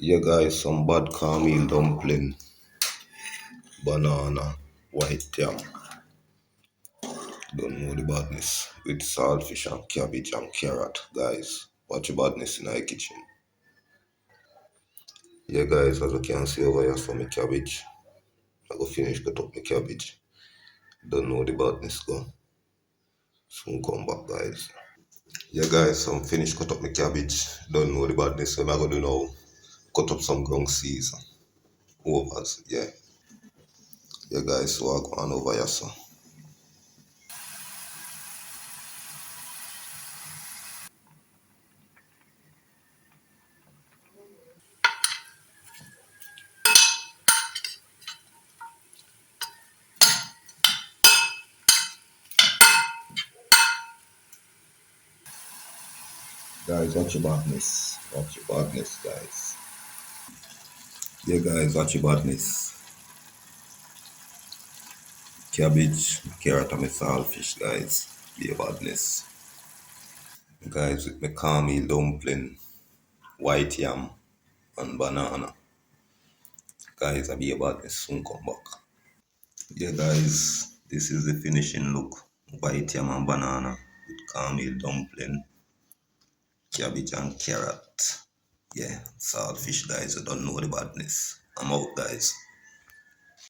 Yeah, guys, some bad cornmeal dumpling, banana, white yam. Don't know the badness with saltfish and cabbage and carrot, guys. Watch your badness in our kitchen. Yeah, guys, as you can see over here, some cabbage. I go finish cut up my cabbage. Don't know the badness go. Soon come back, guys. Yeah, guys, some finish cut up my cabbage. Don't know the badness. So I'm gonna do now. Cut up some ground seeds, overs. Yeah, yeah, guys. So I go on over here, so. Guys, watch your badness. Watch your badness, guys. Yeah, guys, watch your badness. Cabbage, carrot, and my saltfish, guys. Be a badness. Guys, with my cornmeal dumpling, white yam, and banana. Guys, I be a badness. Soon come back. Yeah, guys, this is the finishing look. White yam and banana with cornmeal dumpling, cabbage, and carrot. Yeah, saltfish, guys. You don't know the badness. I'm out, guys.